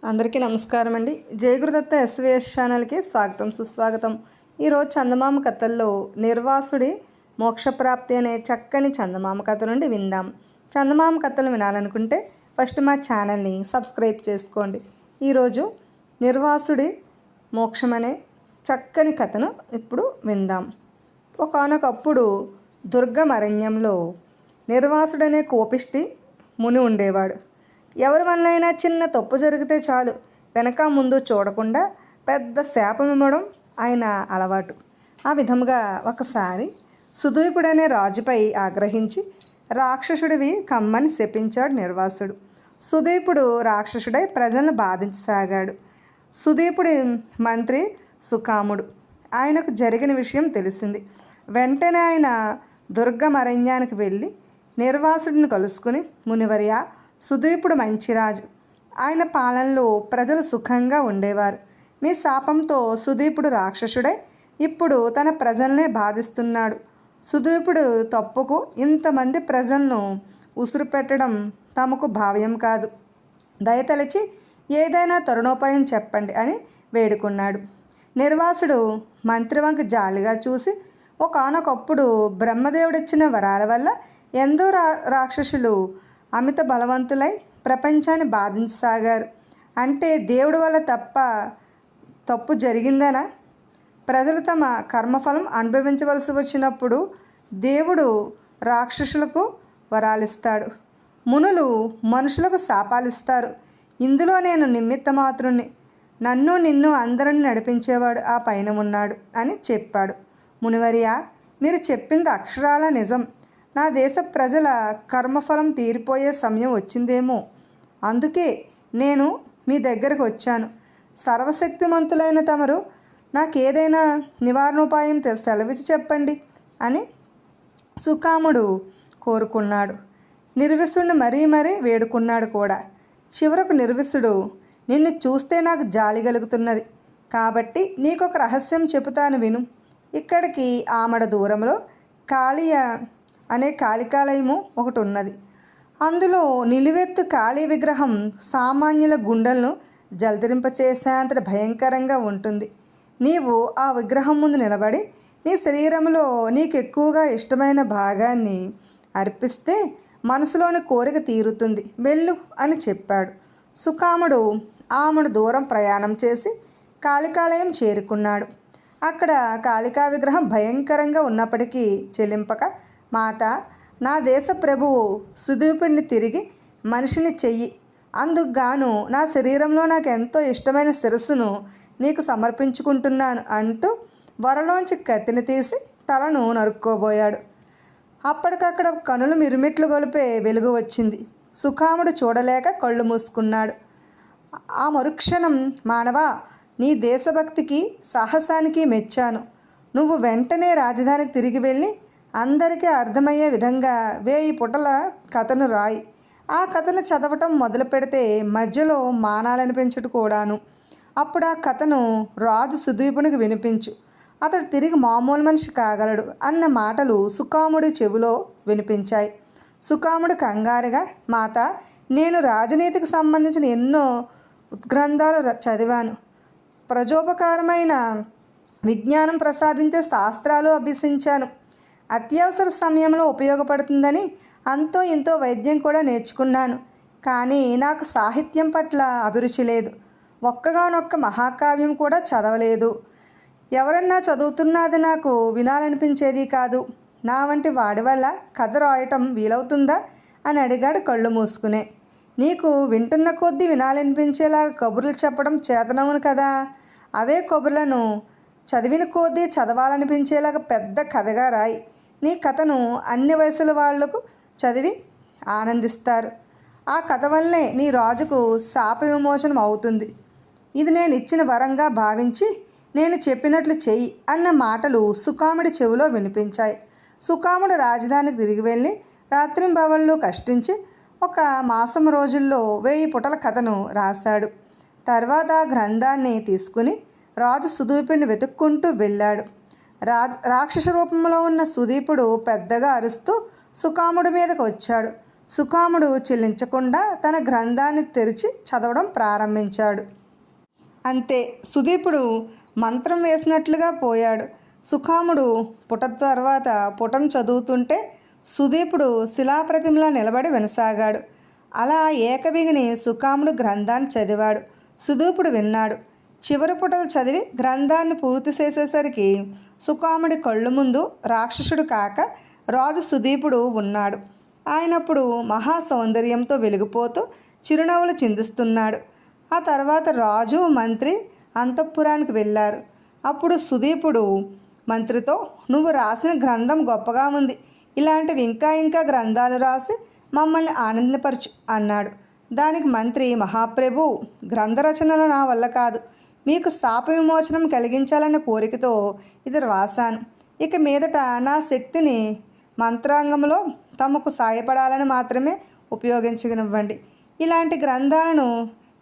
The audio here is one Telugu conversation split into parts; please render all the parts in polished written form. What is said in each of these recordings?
అందరికీ నమస్కారం అండి. జయగురుదత్త ఎస్విఎస్ ఛానల్కి స్వాగతం సుస్వాగతం. ఈరోజు చందమామ కథల్లో నిర్వాసుడి మోక్షప్రాప్తి అనే చక్కని చందమామ కథ నుండి విందాం. చందమామ కథలు వినాలనుకుంటే ఫస్ట్ మా ఛానల్ని సబ్స్క్రైబ్ చేసుకోండి. ఈరోజు నిర్వాసుడి మోక్షం అనే చక్కని కథను ఇప్పుడు విందాం. ఒకానొకప్పుడు దుర్గమరణ్యంలో నిర్వాసుడనే కోపిష్టి ముని ఉండేవాడు. ఎవరి వల్లైనా చిన్న తప్పు జరిగితే చాలు వెనక ముందు చూడకుండా పెద్ద శాపం ఇవ్వడం ఆయన అలవాటు. ఆ విధముగా ఒకసారి సుదీపుడనే రాజుపై ఆగ్రహించి రాక్షసుడివి కమ్మని శపించాడు నిర్వాసుడు. సుదీపుడు రాక్షసుడై ప్రజలను బాధించసాగాడు. సుదీపుడి మంత్రి సుకాముడు ఆయనకు జరిగిన విషయం తెలిసింది. వెంటనే ఆయన దుర్గమరణ్యానికి వెళ్ళి నిర్వాసుడిని కలుసుకుని, మునివర్య, సుదీపుడు మంచి రాజు. ఆయన పాలనలో ప్రజలు సుఖంగా ఉండేవారు. మీ శాపంతో సుదీపుడు రాక్షసుడై ఇప్పుడు తన ప్రజల్నే బాధిస్తున్నాడు. సుదీపుడు తప్పుకు ఇంతమంది ప్రజలను ఉసురు పెట్టడం తమకు భావ్యం కాదు. దయతలచి ఏదైనా తరుణోపాయం చెప్పండి అని వేడుకున్నాడు. నిర్వాసుడు మంత్రివంక జాలిగా చూసి, ఒకానొకప్పుడు బ్రహ్మదేవుడిచ్చిన వరాల వల్ల ఎందరో రాక్షసులు అమిత బలవంతులై ప్రపంచాన్ని బాధించసాగారు. అంటే దేవుడి వల్ల తప్పు జరిగిందనా? ప్రజలు తమ కర్మఫలం అనుభవించవలసి వచ్చినప్పుడు దేవుడు రాక్షసులకు వరాలిస్తాడు, మునులు మనుషులకు శాపాలిస్తారు. ఇందులో నేను నిమిత్త మాత్రుణ్ణి. నన్ను నిన్ను అందరిని నడిపించేవాడు ఆ పైన ఉన్నాడు అని చెప్పాడు. మునివర్య, మీరు చెప్పింది అక్షరాల నిజం. నా దేశ ప్రజల కర్మఫలం తీరిపోయే సమయం వచ్చిందేమో, అందుకే నేను మీ దగ్గరకు వచ్చాను. సర్వశక్తిమంతులైన తమరు నాకేదైనా నివారణోపాయం సెలవిచ్చి చెప్పండి అని సుకాముడు కోరుకున్నాడు. నిర్విసుడిని మరీ వేడుకున్నాడు కూడా. చివరకు నిర్విసుడు, నిన్ను చూస్తే నాకు జాలి కలుగుతున్నది కాబట్టి నీకొక రహస్యం చెబుతాను విను. ఇక్కడికి ఆమడ దూరంలో కాళీయ అనే కాళికాలయము ఒకటి ఉన్నది. అందులో నిలువెత్తు కాళీ విగ్రహం సామాన్యుల గుండెలను జలధరింపచేసేంత భయంకరంగా ఉంటుంది. నీవు ఆ విగ్రహం ముందు నిలబడి నీ శరీరంలో నీకు ఎక్కువగా ఇష్టమైన భాగాన్ని అర్పిస్తే మనసులోని కోరిక తీరుతుంది, వెళ్ళు అని చెప్పాడు. సుకాముడు ఆమెను దూరం ప్రయాణం చేసి కాళికాలయం చేరుకున్నాడు. అక్కడ కాళికా విగ్రహం భయంకరంగా ఉన్నప్పటికీ చెల్లింపక, మాత, నా దేశ ప్రభువు సుదీపుడిని తిరిగి మనిషిని చెయ్యి, అందుకుగాను నా శరీరంలో నాకు ఎంతో ఇష్టమైన శిరస్సును నీకు సమర్పించుకుంటున్నాను అంటూ వరలోంచి కత్తిని తీసి తలను నరుక్కోబోయాడు. అప్పటికక్కడ కనులు మిరుమిట్లు గొలిపే వెలుగు వచ్చింది. సుకాముడు చూడలేక కళ్ళు మూసుకున్నాడు. ఆ మరుక్షణం, మానవా, నీ దేశభక్తికి సాహసానికి మెచ్చాను. నువ్వు వెంటనే రాజధానికి తిరిగి వెళ్ళి అందరికీ అర్థమయ్యే విధంగా 1000 పుటల కథను రాయి. ఆ కథను చదవటం మొదలు పెడితే మధ్యలో మానాలనిపించడు కూడాను. అప్పుడు ఆ కథను రాజు సుదీపునికి వినిపించు, అతడు తిరిగి మామూలు మనిషి కాగలడు అన్న మాటలు సుకాముడి చెవిలో వినిపించాయి. సుకాముడు కంగారుగా, మాత, నేను రాజనీతికి సంబంధించిన ఎన్నో ఉద్గ్రంథాలు చదివాను. ప్రజోపకారమైన విజ్ఞానం ప్రసాదించే శాస్త్రాలు అభ్యసించాను. అత్యవసర సమయంలో ఉపయోగపడుతుందని అంతో ఇంతో వైద్యం కూడా నేర్చుకున్నాను. కానీ నాకు సాహిత్యం పట్ల అభిరుచి లేదు. ఒక్కగానొక్క మహాకావ్యం కూడా చదవలేదు. ఎవరన్నా చదువుతున్నది నాకు వినాలనిపించేది కాదు. నా వంటి వాడి వల్ల కథ రాయటం వీలవుతుందా అని అడిగాడు కళ్ళు మూసుకునే. నీకు వింటున్న కొద్దీ వినాలనిపించేలాగా కబుర్లు చెప్పడం చేతనవును కదా. అవే కబుర్లను చదివిన కొద్దీ చదవాలనిపించేలాగా పెద్ద కథగా రాయి. నీ కథను అన్ని వయసుల వాళ్లకు చదివి ఆనందిస్తారు. ఆ కథ వల్లే నీ రాజుకు శాప విమోచనం అవుతుంది. ఇది నేను ఇచ్చిన వరంగా భావించి నేను చెప్పినట్లు చెయ్యి అన్న మాటలు సుకాముడి చెవిలో వినిపించాయి. సుకాముడు రాజధానికి తిరిగి వెళ్ళి రాత్రింబవళ్ళు కష్టించి 1 మాసం రోజుల్లో 1000 పుటల కథను రాశాడు. తర్వాత ఆ గ్రంథాన్ని తీసుకుని రాజు సుదీపుడిని వెతుక్కుంటూ వెళ్ళాడు. రాక్షస రూపంలో ఉన్న సుదీపుడు పెద్దగా అరుస్తూ సుకాముడి మీదకు వచ్చాడు. సుకాముడు చెల్లించకుండా తన గ్రంథాన్ని తెరిచి చదవడం ప్రారంభించాడు. అంతే, సుదీపుడు మంత్రం వేసినట్లుగా పోయాడు. సుకాముడు పుట తర్వాత పుటను చదువుతుంటే సుదీపుడు శిలాప్రతిమలా నిలబడి వినసాగాడు. అలా ఏకబిగిని సుకాముడు గ్రంథాన్ని చదివాడు. సుదీపుడు విన్నాడు. చివరి పుటలు చదివి గ్రంథాన్ని పూర్తి చేసేసరికి సుకాముడి కళ్ళు ముందు రాక్షసుడు కాక రాజు సుదీపుడు ఉన్నాడు. ఆయనప్పుడు మహా సౌందర్యంతో వెలిగిపోతూ చిరునవ్వులు చిందిస్తున్నాడు. ఆ తర్వాత రాజు మంత్రి అంతఃపురానికి వెళ్ళారు. అప్పుడు సుదీపుడు మంత్రితో, నువ్వు రాసిన గ్రంథం గొప్పగా ఉంది, ఇలాంటివి ఇంకా ఇంకా గ్రంథాలు రాసి మమ్మల్ని ఆనందపరచు అన్నాడు. దానికి మంత్రి, మహాప్రభు, గ్రంథ రచనలు నా వల్ల కాదు, మీకు శాప విమోచనం కలిగించాలన్న కోరికతో ఇది రాశాను. ఇక మీదట నా శక్తిని మంత్రాంగంలో తమకు సాయపడాలని మాత్రమే ఉపయోగించనివ్వండి. ఇలాంటి గ్రంథాలను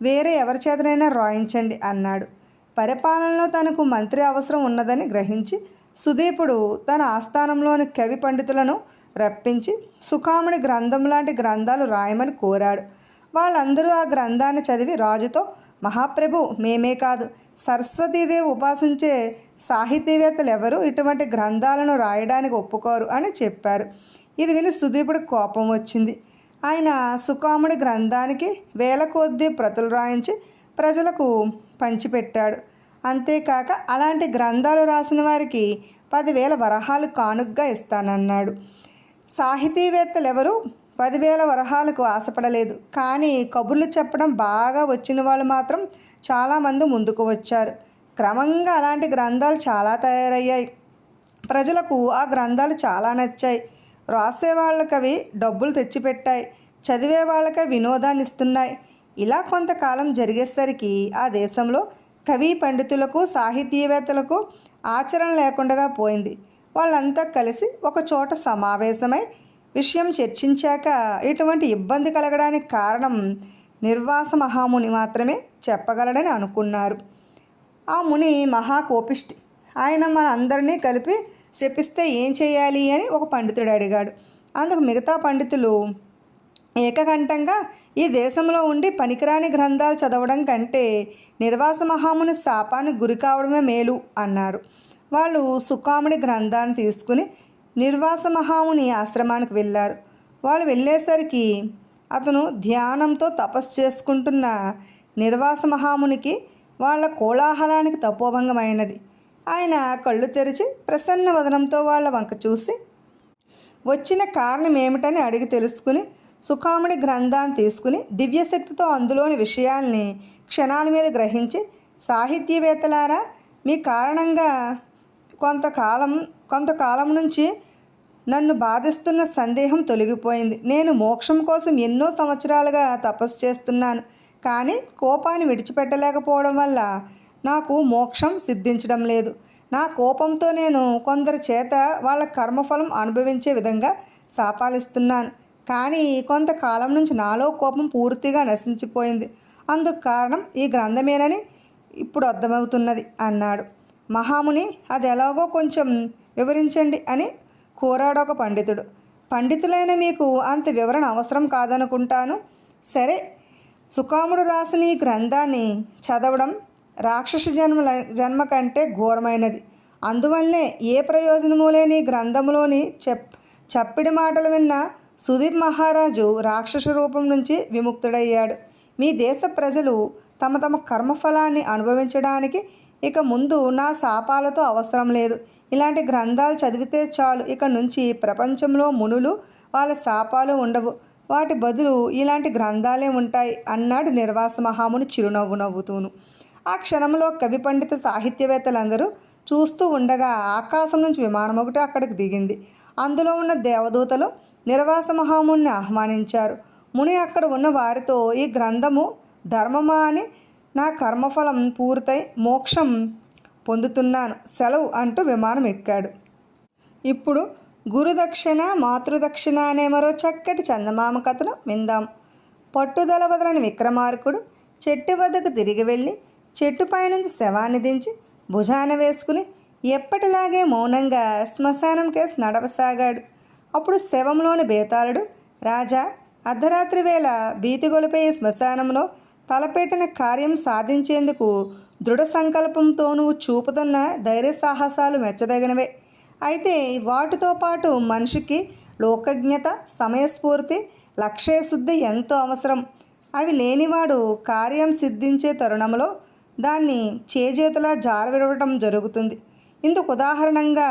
వేరే ఎవరి చేతనైనా రాయించండి అన్నాడు. పరిపాలనలో తనకు మంత్రి అవసరం ఉన్నదని గ్రహించి సుదీపుడు తన ఆస్థానంలోని కవి పండితులను రప్పించి సుకాముడి గ్రంథం లాంటి గ్రంథాలు రాయమని కోరాడు. వాళ్ళందరూ ఆ గ్రంథాన్ని చదివి రాజుతో, మహాప్రభు, మేమే కాదు, సరస్వతీదేవి ఉపాసించే సాహితీవేత్తలు ఎవరు ఇటువంటి గ్రంథాలను రాయడానికి ఒప్పుకోరు అని చెప్పారు. ఇది విని సుదీపుడి కోపం వచ్చింది. ఆయన సుకాముడి గ్రంథానికి వేల కొద్దీ ప్రతులు రాయించి ప్రజలకు పంచిపెట్టాడు. అంతేకాక అలాంటి గ్రంథాలు రాసిన వారికి 10,000 వరహాలు కానుగ్గా ఇస్తానన్నాడు. సాహితీవేత్తలు ఎవరు 10,000 వరహాలకు ఆశపడలేదు. కానీ కబుర్లు చెప్పడం బాగా వచ్చిన వాళ్ళు మాత్రం చాలామంది ముందుకు వచ్చారు. క్రమంగా అలాంటి గ్రంథాలు చాలా తయారయ్యాయి. ప్రజలకు ఆ గ్రంథాలు చాలా నచ్చాయి. రాసే వాళ్ళకి అవి డబ్బులు తెచ్చిపెట్టాయి, చదివే వాళ్ళకి వినోదాన్ని ఇస్తున్నాయి. ఇలా కొంతకాలం జరిగేసరికి ఆ దేశంలో కవి పండితులకు సాహితీవేత్తలకు ఆచరణ లేకుండా పోయింది. వాళ్ళంతా కలిసి ఒక చోట సమావేశమై విషయం చర్చించాక ఇటువంటి ఇబ్బంది కలగడానికి కారణం నిర్వాస మహాముని మాత్రమే చెప్పగలడని అనుకున్నారు. ఆ ముని మహాకోపిష్టి. ఆయన మన అందరినీ కలిపి శపిస్తే ఏం చేయాలి అని ఒక పండితుడు అడిగాడు. అందుకు మిగతా పండితులు ఏకకంఠంగా, ఈ దేశంలో ఉండి పనికిరాని గ్రంథాలు చదవడం కంటే నిర్వాస మహాముని శాపానికి గురి కావడమే మేలు అన్నారు. వాళ్ళు సుకాముడి గ్రంథాన్ని తీసుకుని నిర్వాస మహాముని ఆశ్రమానికి వెళ్ళారు. వాళ్ళు వెళ్ళేసరికి అతను ధ్యానంతో తపస్సు చేసుకుంటున్న నిర్వాస మహామునికి వాళ్ళ కోలాహలానికి తపోభంగమైనది. ఆయన కళ్ళు తెరిచి ప్రసన్న వదనంతో వాళ్ళ వంక చూసి వచ్చిన కారణం ఏమిటని అడిగి తెలుసుకుని సుకాముడి గ్రంథాన్ని తీసుకుని దివ్యశక్తితో అందులోని విషయాల్ని క్షణాల మీద గ్రహించి, సాహితీవేత్తలారా, మీ కారణంగా కొంతకాలం నుంచి నన్ను బాధిస్తున్న సందేహం తొలగిపోయింది. నేను మోక్షం కోసం ఎన్నో సంవత్సరాలుగా తపస్సు చేస్తున్నాను, కానీ కోపాన్ని విడిచిపెట్టలేకపోవడం వల్ల నాకు మోక్షం సిద్ధించడం లేదు. నా కోపంతో నేను కొందరి చేత వాళ్ళ కర్మఫలం అనుభవించే విధంగా శాపాలిస్తున్నాను. కానీ కొంతకాలం నుంచి నాలో కోపం పూర్తిగా నశించిపోయింది. అందుకు కారణం ఈ గ్రంథమేనని ఇప్పుడు అర్థమవుతున్నది అన్నాడు. మహాముని, అది ఎలాగో కొంచెం వివరించండి అని కోరాడు ఒక పండితుడు. పండితులైన మీకు అంత వివరణ అవసరం కాదనుకుంటాను. సరే, సుకాముడు రాసిన ఈ గ్రంథాన్ని చదవడం రాక్షస జన్మ కంటే ఘోరమైనది. అందువల్లే ఏ ప్రయోజనమూ లేని గ్రంథంలోని చప్పిడి మాటలు విన్న సుదీప్ మహారాజు రాక్షస రూపం నుంచి విముక్తుడయ్యాడు. మీ దేశ ప్రజలు తమ తమ కర్మఫలాన్ని అనుభవించడానికి ఇక ముందు నా శాపాలతో అవసరం లేదు. ఇలాంటి గ్రంథాలు చదివితే చాలు. ఇక నుంచి ప్రపంచంలో మునులు వాళ్ళ శాపాలు ఉండవు, వాటి బదులు ఇలాంటి గ్రంథాలే ఉంటాయి అన్నాడు నిర్వాస మహాముని చిరునవ్వు నవ్వుతూను. ఆ క్షణంలో కవి పండిత సాహిత్యవేత్తలందరూ చూస్తూ ఉండగా ఆకాశం నుంచి విమానం ఒకటి అక్కడికి దిగింది. అందులో ఉన్న దేవదూతలు నిర్వాస మహాముని ఆహ్వానించారు. ముని అక్కడ ఉన్న వారితో, ఈ గ్రంథము ధర్మమా అని నా కర్మఫలం పూర్తయి మోక్షం పొందుతున్నాను, సెలవు అంటూ విమానం ఎక్కాడు. ఇప్పుడు గురుదక్షిణ మాతృదక్షిణ అనే మరో చక్కటి చందమామ కథను విందాం. పట్టుదల వదలని విక్రమార్కుడు చెట్టు వద్దకు తిరిగి వెళ్ళి చెట్టుపై నుంచి శవాన్ని దించి భుజాన వేసుకుని ఎప్పటిలాగే మౌనంగా శ్మశానం కేసు నడవసాగాడు. అప్పుడు శవంలోని బేతాళుడు, రాజా, అర్ధరాత్రి వేళ భీతిగొలిపే ఈ శ్మశానంలో తలపెట్టిన కార్యం సాధించేందుకు దృఢ సంకల్పంతోనూ చూపుతున్న ధైర్య సాహసాలు మెచ్చదగినవే. అయితే వాటితో పాటు మనిషికి లోకజ్ఞత, సమయస్ఫూర్తి, లక్ష్యశుద్ధి ఎంతో అవసరం. అవి లేనివాడు కార్యం సిద్ధించే తరుణంలో దాన్ని చేజేతులా జారవిడవటం జరుగుతుంది. ఇందుకు ఉదాహరణంగా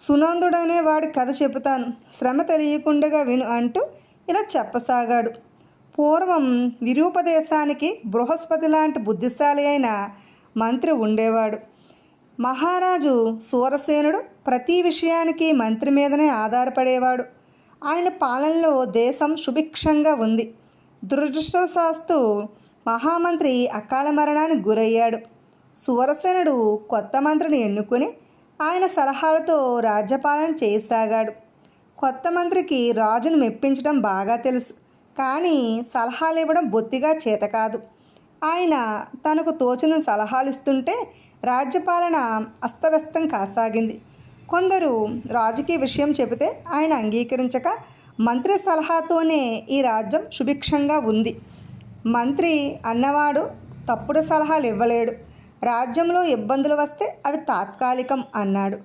సునందుడనే వాడి కథ చెబుతాను, శ్రమ తెలియకుండా విను అంటూ ఇలా చెప్పసాగాడు. పూర్వం విరూపదేశానికి బృహస్పతి లాంటి బుద్ధిశాలి అయిన మంత్రి ఉండేవాడు. మహారాజు సూరసేనుడు ప్రతి విషయానికి మంత్రి మీదనే ఆధారపడేవాడు. ఆయన పాలనలో దేశం సుభిక్షంగా ఉంది. దురదృష్టవశాత్తు మహామంత్రి అకాల మరణానికి గురయ్యాడు. సూరసేనుడు కొత్త మంత్రిని ఎన్నుకొని ఆయన సలహాలతో రాజ్యపాలన చేయసాగాడు. కొత్త మంత్రికి రాజును మెప్పించడం బాగా తెలుసు, కానీ సలహాలు ఇవ్వడం బొత్తిగా చేత కాదు. ఆయన తనకు తోచిన సలహాలు ఇస్తుంటే రాజ్యపాలన అస్తవ్యస్తం కాసాగింది. కొందరు రాజుకి విషయం చెబితే ఆయన అంగీకరించక మంత్రి సలహాతోనే ఈ రాజ్యం సుభిక్షంగా ఉంది. మంత్రి అన్నవాడు తప్పుడు సలహాలు ఇవ్వలేడు. రాజ్యంలో ఇబ్బందులు వస్తే అవి తాత్కాలికం అన్నాడు.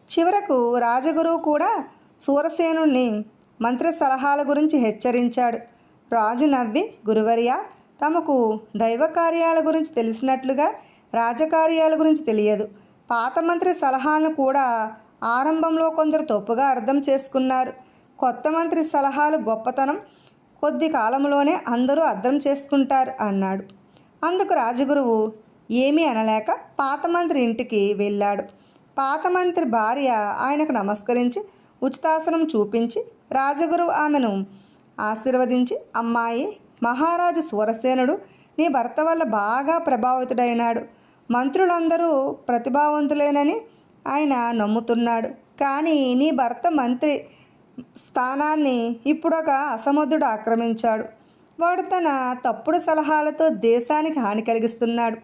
చివరకు రాజగురువు కూడా సూరసేనుణ్ణి మంత్రి సలహాల గురించి హెచ్చరించాడు. రాజు నవ్వి, గురువర్య, తమకు దైవ కార్యాల గురించి తెలిసినట్లుగా రాజకార్యాల గురించి తెలియదు. పాత మంత్రి సలహాలను కూడా ఆరంభంలో కొందరు తప్పుగా అర్థం చేసుకున్నారు. కొత్త మంత్రి సలహాలు గొప్పతనం కొద్ది కాలంలోనే అందరూ అర్థం చేసుకుంటారు అన్నాడు. అందుకు రాజగురువు ఏమీ అనలేక పాత మంత్రి ఇంటికి వెళ్ళాడు. పాత మంత్రి భార్య ఆయనకు నమస్కరించి ఉచితాసనం చూపించి రాజగురువు ఆమెను ఆశీర్వదించి, అమ్మాయి, మహారాజు సూరసేనుడు నీ భర్త వల్ల బాగా ప్రభావితుడైనాడు. మంత్రులందరూ ప్రతిభావంతులేనని ఆయన నమ్ముతున్నాడు. కానీ నీ భర్త మంత్రి స్థానాన్ని ఇప్పుడొక అసమర్థుడు ఆక్రమించాడు. వాడు తన తప్పుడు సలహాలతో దేశానికి హాని కలిగిస్తున్నాడు.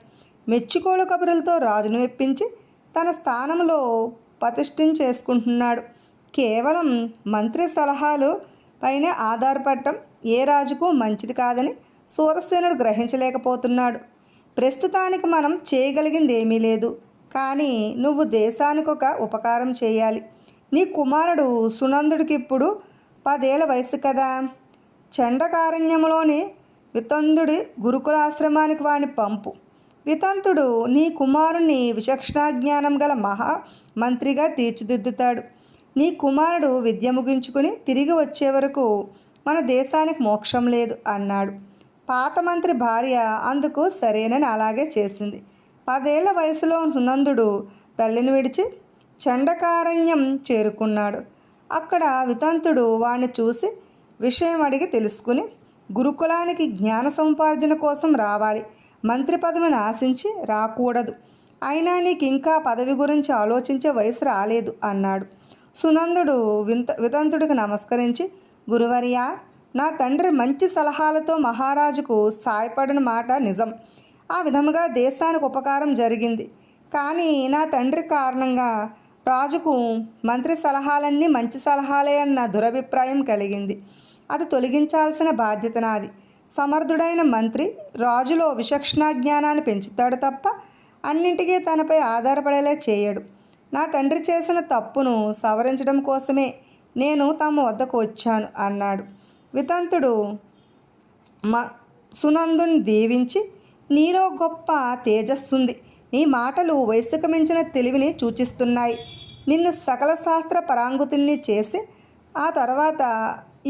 మెచ్చుకోలు కబురులతో రాజును మెప్పించి తన స్థానంలో చేసుకుంటున్నాడు. కేవలం మంత్రి సలహాలు పైన ఆధారపడటం ఏ రాజుకు మంచిది కాదని సూరసేనుడు గ్రహించలేకపోతున్నాడు. ప్రస్తుతానికి మనం చేయగలిగింది ఏమీ లేదు, కానీ నువ్వు దేశానికి ఒక ఉపకారం చేయాలి. నీ కుమారుడు సునందుడికి ఇప్పుడు 10 ఏళ్ల వయసు కదా. చండకారణ్యంలోని వితంతుడి గురుకులాశ్రమానికి వాడిని పంపు. వితంతుడు నీ కుమారుణ్ణి విచక్షణాజ్ఞానం గల మహామంత్రిగా తీర్చిదిద్దుతాడు. నీ కుమారుడు విద్య ముగించుకుని తిరిగి వచ్చే వరకు మన దేశానికి మోక్షం లేదు అన్నాడు. పాత మంత్రి భార్య అందుకు సరేనని అలాగే చేసింది. 10 ఏళ్ల వయసులో సునందుడు తల్లిని విడిచి చండకారణ్యం చేరుకున్నాడు. అక్కడ వితంతుడు వాణ్ణి చూసి విషయం అడిగి తెలుసుకుని, గురుకులానికి జ్ఞాన సముపార్జన కోసం రావాలి, మంత్రి పదవిని ఆశించి రాకూడదు. అయినా నీకు ఇంకా పదవి గురించి ఆలోచించే వయసు రాలేదు అన్నాడు. సునందుడు వితంతుడికి నమస్కరించి, గురువర్య, నా తండ్రి మంచి సలహాలతో మహారాజుకు సాయపడిన మాట నిజం. ఆ విధముగా దేశానికి ఉపకారం జరిగింది. కానీ నా తండ్రి కారణంగా రాజుకు మంత్రి సలహాలన్నీ మంచి సలహాలే అన్న దురభిప్రాయం కలిగింది. అది తొలగించాల్సిన బాధ్యత నాది. సమర్థుడైన మంత్రి రాజులో విచక్షణా జ్ఞానాన్ని పెంచుతాడు తప్ప అన్నింటికీ తనపై ఆధారపడేలా చేయడు. నా తండ్రి చేసిన తప్పును సవరించడం కోసమే నేను తమ వద్దకు వచ్చాను అన్నాడు. వితంతుడు సునందుని దీవించి, నీలో గొప్ప తేజస్సుంది. నీ మాటలు వయసుకు మించిన తెలివిని సూచిస్తున్నాయి. నిన్ను సకల శాస్త్ర పరాంగుతుని చేసి ఆ తర్వాత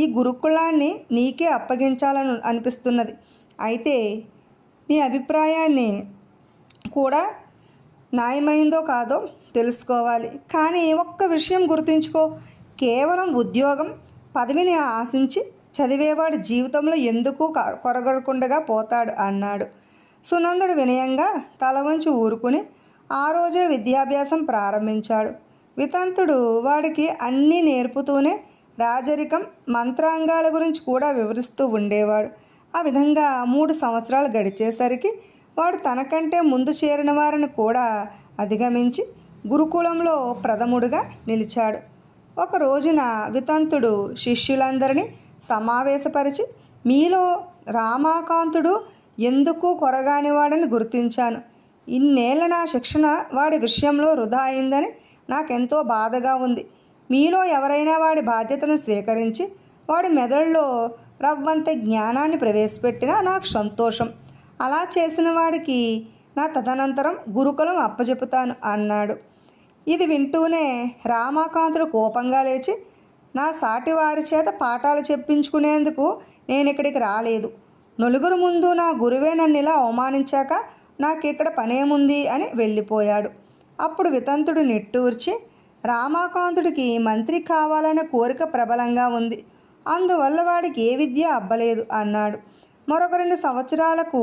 ఈ గురుకులాన్ని నీకే అప్పగించాలని అనిపిస్తున్నది. అయితే నీ అభిప్రాయాన్ని కూడా న్యాయమైందో కాదో తెలుసుకోవాలి. కానీ ఒక్క విషయం గుర్తుంచుకో, కేవలం ఉద్యోగం, పదవిని ఆశించి చదివేవాడు జీవితంలో ఎందుకు కొరగడకుండా పోతాడు అన్నాడు. సునందుడు వినయంగా తల వంచి ఊరుకుని ఆ రోజే విద్యాభ్యాసం ప్రారంభించాడు. వితంతుడు వాడికి అన్నీ నేర్పుతూనే రాజరికం, మంత్రాంగాల గురించి కూడా వివరిస్తూ ఉండేవాడు. ఆ విధంగా 3 సంవత్సరాలు గడిచేసరికి వాడు తనకంటే ముందు చేరిన వారిని కూడా అధిగమించి గురుకులంలో ప్రథముడుగా నిలిచాడు. ఒక రోజున వితంతుడు శిష్యులందరినీ సమావేశపరిచి మీలో రామాకాంతుడు ఎందుకు కొరగానివాడని గుర్తించాను. ఇన్నేళ్ల నా శిక్షణ వాడి విషయంలో వృధా అయిందని నాకెంతో బాధగా ఉంది. మీలో ఎవరైనా వాడి బాధ్యతను స్వీకరించి వాడి మెదడులో రవ్వంత జ్ఞానాన్ని ప్రవేశపెట్టినా నాకు సంతోషం. అలా చేసిన వాడికి నా తదనంతరం గురుకులం అప్పచెపుతాను అన్నాడు. ఇది వింటూనే రామాకాంతుడు కోపంగా లేచి, నా సాటి వారి చేత పాఠాలు చెప్పించుకునేందుకు నేను ఇక్కడికి రాలేదు. నలుగురు ముందు నా గురువే నన్ను ఇలా అవమానించాక నాకిక్కడ పనేముంది అని వెళ్ళిపోయాడు. అప్పుడు వితంతుడు నిట్టూర్చి, రామాకాంతుడికి మంత్రి కావాలనే కోరిక ప్రబలంగా ఉంది. అందువల్ల వాడికి ఏ విద్య అబ్బలేదు అన్నాడు. మరొక 2 సంవత్సరాలకు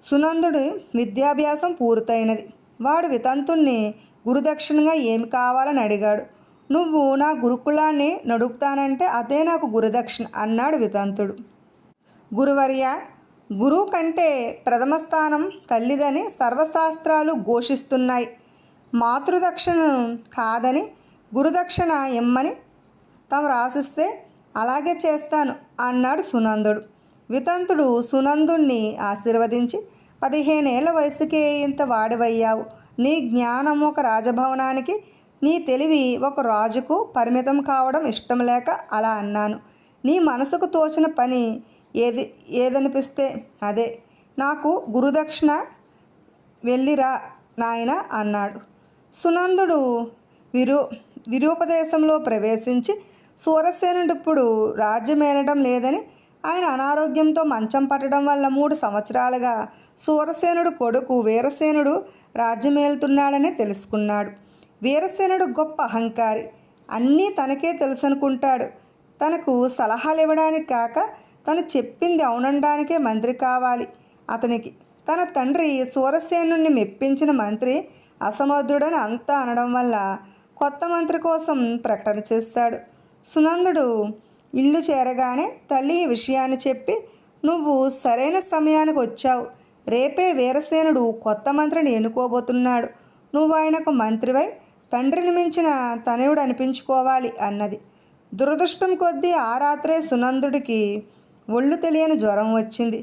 సునందుడి విద్యాభ్యాసం పూర్తయినది. వాడు వితంతుణ్ణి గురుదక్షిణగా ఏమి కావాలని అడిగాడు. నువ్వు నా గురుకులాన్ని నడుపుతానంటే అదే నాకు గురుదక్షిణ అన్నాడు వితంతుడు. గురువర్య, గురువు కంటే ప్రథమ స్థానం తల్లిదని సర్వశాస్త్రాలు ఘోషిస్తున్నాయి. మాతృదక్షిణ కాదని గురుదక్షిణ ఇమ్మని తమరు ఆశిస్తే అలాగే చేస్తాను అన్నాడు సునందుడు. వితంతుడు సునందుణ్ణి ఆశీర్వదించి, 15 ఏళ్ల వయసుకే ఇంత వాడివయ్యావు. నీ జ్ఞానం ఒక రాజభవనానికి, నీ తెలివి ఒక రాజుకు పరిమితం కావడం ఇష్టం లేక అలా అన్నాను. నీ మనసుకు తోచిన పని ఏదనిపిస్తే అదే. నాకు గురుదక్షిణ వెళ్ళిరా నాయన అన్నాడు. సునందుడు విరూపదేశంలో ప్రవేశించి, సూరసేనుడిప్పుడు రాజ్యమేలడం లేదని, ఆయన అనారోగ్యంతో మంచం పట్టడం వల్ల 3 సంవత్సరాలుగా సూరసేనుడు కొడుకు వీరసేనుడు రాజ్యమేలుతున్నాడని తెలుసుకున్నాడు. వీరసేనుడు గొప్ప అహంకారి, అన్నీ తనకే తెలుసనుకుంటాడు. తనకు సలహాలు ఇవ్వడానికి కాక తను చెప్పింది అవునడానికే మంత్రి కావాలి అతనికి. తన తండ్రి సూరసేనుని మెప్పించిన మంత్రి అసమర్థుడని అంతా అనడం వల్ల కొత్త మంత్రి కోసం ప్రకటన చేశాడు. సునందుడు ఇల్లు చేరగానే తల్లి ఈ విషయాన్ని చెప్పి, నువ్వు సరైన సమయానికి వచ్చావు. రేపే వీరసేనుడు కొత్త మంత్రిని ఎన్నుకోబోతున్నాడు. నువ్వు ఆయనకు మంత్రివై తండ్రిని మించిన తనయుడు అనిపించుకోవాలి అన్నది. దురదృష్టం కొద్దీ ఆ రాత్రే సునందుడికి ఒళ్ళు తెలియని జ్వరం వచ్చింది.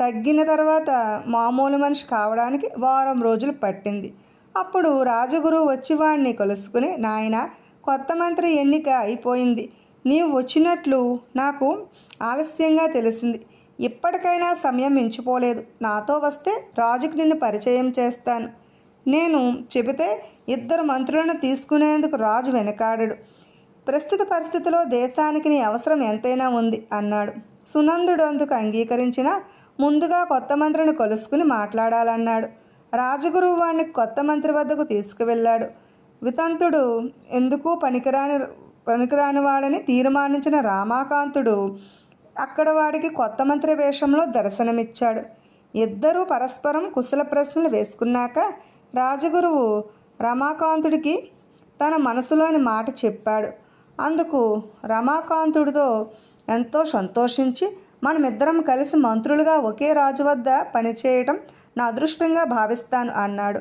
తగ్గిన తర్వాత మామూలు మనిషి కావడానికి 1 వారం రోజులు పట్టింది. అప్పుడు రాజగురువు వచ్చి వాడిని కలుసుకుని, నాయన, కొత్త మంత్రి ఎన్నిక అయిపోయింది. నీవు వచ్చినట్లు నాకు ఆలస్యంగా తెలిసింది. ఇప్పటికైనా సమయం మించిపోలేదు. నాతో వస్తే రాజుకు నిన్ను పరిచయం చేస్తాను. నేను చెబితే 2 మంత్రులను తీసుకునేందుకు రాజు వెనకాడడు. ప్రస్తుత పరిస్థితిలో దేశానికి నీ అవసరం ఎంతైనా ఉంది అన్నాడు. సునందుడు అందుకు అంగీకరించిన ముందుగా కొత్త మంత్రిని కలుసుకుని మాట్లాడాలన్నాడు. రాజగురువు వాడిని కొత్త మంత్రి వద్దకు తీసుకువెళ్ళాడు. వితంతుడు ఎందుకు పనికిరాని వాడని తీర్మానించిన రామాకాంతుడు అక్కడ వాడికి కొత్త మంత్రి వేషంలో దర్శనమిచ్చాడు. ఇద్దరూ పరస్పరం కుశల ప్రశ్నలు వేసుకున్నాక రాజగురువు రమాకాంతుడికి తన మనసులోని మాట చెప్పాడు. అందుకు రమాకాంతుడితో ఎంతో సంతోషించి, మనమిద్దరం కలిసి మంత్రులుగా ఒకే రాజు వద్ద పనిచేయటం నా అదృష్టంగా భావిస్తాను అన్నాడు.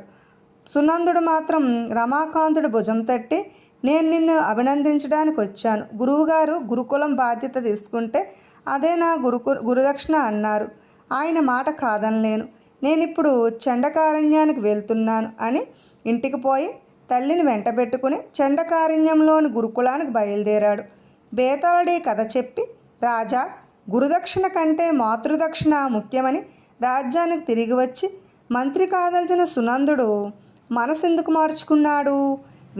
సునందుడు మాత్రం రమాకాంతుడి భుజం తట్టి, నేను నిన్ను అభినందించడానికి వచ్చాను. గురువుగారు గురుకులం బాధ్యత తీసుకుంటే అదే నా గురుదక్షిణ అన్నారు. ఆయన మాట కాదనలేను. నేనిప్పుడు చండకారణ్యానికి వెళ్తున్నాను అని ఇంటికి పోయి తల్లిని వెంటబెట్టుకుని చండకారణ్యంలోని గురుకులానికి బయలుదేరాడు. బేతాళుడి కథ చెప్పి, రాజా, గురుదక్షిణ కంటే మాతృదక్షిణ ముఖ్యమని రాజ్యానికి తిరిగి వచ్చి మంత్రి కాదల్చిన సునందుడు మనసెందుకు మార్చుకున్నాడు?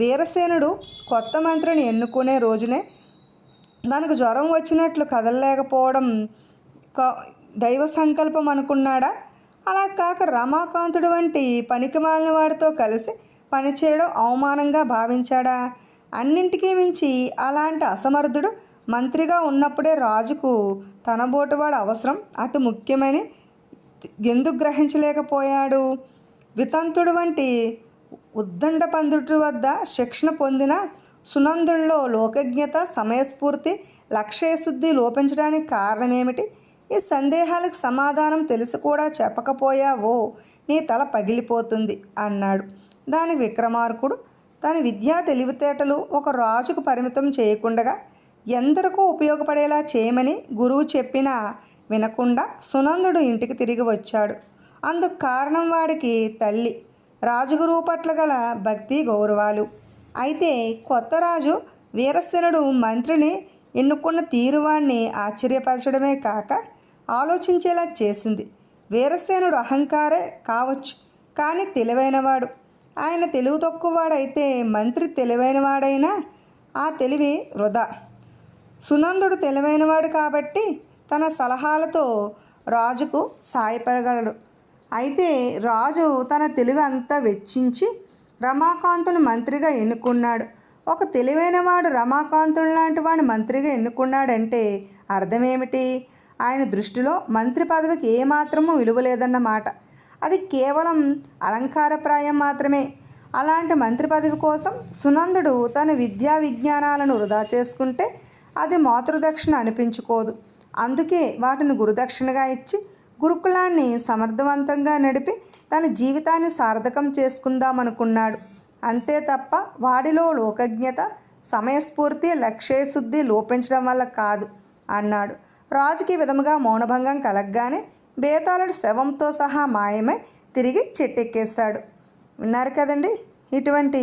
వీరసేనుడు కొత్త మంత్రిని ఎన్నుకునే రోజునే తనకు జ్వరం వచ్చినట్లు కదలలేకపోవడం దైవ సంకల్పం అనుకున్నాడా? అలా కాక రమాకాంతుడు వంటి పనికిమాలిన వాడితో కలిసి పనిచేయడం అవమానంగా భావించాడా? అన్నింటికీ మించి అలాంటి అసమర్థుడు మంత్రిగా ఉన్నప్పుడే రాజుకు తనబోటువాడు అవసరం అతి ముఖ్యమని ఎందుకు గ్రహించలేకపోయాడు? వితంతుడు వంటి ఉద్దండపందుడి వద్ద శిక్షణ పొందిన సునందుల్లో లోకజ్ఞత, సమయస్ఫూర్తి, లక్ష్యశుద్ధి లోపించడానికి కారణమేమిటి? ఈ సందేహాలకు సమాధానం తెలిసి కూడా చెప్పకపోయావో నీ తల పగిలిపోతుంది అన్నాడు. దానికి విక్రమార్కుడు, తన విద్యా తెలివితేటలు ఒక రాజుకు పరిమితం చేయకుండగా ఎందరికో ఉపయోగపడేలా చేయమని గురువు చెప్పినా వినకుండా సునందుడు ఇంటికి తిరిగి వచ్చాడు. అందుకు కారణం వాడికి తల్లి, రాజగురువు పట్ల గల భక్తి గౌరవాలు. అయితే కొత్త రాజు వీరసేనుడు మంత్రిని ఎన్నుకున్న తీరు వాణ్ణి ఆశ్చర్యపరచడమే కాక ఆలోచించేలా చేసింది. వీరసేనుడు అహంకారే కావచ్చు, కానీ తెలివైనవాడు. ఆయన తెలివి తక్కువవాడైతే మంత్రి తెలివైనవాడైనా ఆ తెలివి వృధా. సునందుడు తెలివైనవాడు కాబట్టి తన సలహాలతో రాజుకు సాయపడగలడు. అయితే రాజు తన తెలివి అంతా వెచ్చించి రమాకాంతుని మంత్రిగా ఎన్నుకున్నాడు. ఒక తెలివైనవాడు రమాకాంతుని లాంటి వాడిని మంత్రిగా ఎన్నుకున్నాడంటే అర్థమేమిటి? ఆయన దృష్టిలో మంత్రి పదవికి ఏమాత్రమూ విలువ లేదన్నమాట. అది కేవలం అలంకారప్రాయం మాత్రమే. అలాంటి మంత్రి పదవి కోసం సునందుడు తన విద్యా విజ్ఞానాలను వృధా చేసుకుంటే అది మాతృదక్షిణ అనిపించుకోదు. అందుకే వాటిని గురుదక్షిణగా ఇచ్చి గురుకులాన్ని సమర్థవంతంగా నడిపి తన జీవితాన్ని సార్థకం చేసుకుందామనుకున్నాడు. అంతే తప్ప వాడిలో లోకజ్ఞత, సమయస్ఫూర్తి, లక్ష్యశుద్ధి లోపించడం వల్ల కాదు అన్నాడు. రాజుకి విధముగా మౌనభంగం కలగగానే బేతాళుడు శవంతో సహా మాయమై తిరిగి చెట్టెక్కేశాడు. విన్నారు కదండి. ఇటువంటి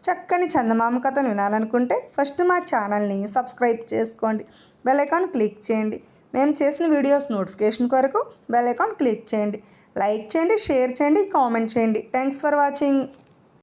చక్కని చందమామ కథలు వినాలనుకుంటే ఫస్ట్ మా ఛానల్ని సబ్స్క్రైబ్ చేసుకోండి, బెల్ ఐకాన్ క్లిక్ చేయండి. మేము చేసిన వీడియోస్ నోటిఫికేషన్ కొరకు బెల్ ఐకాన్ క్లిక్ చేయండి. లైక్ చేయండి, షేర్ చేయండి, కామెంట్ చేయండి. Thanks for watching.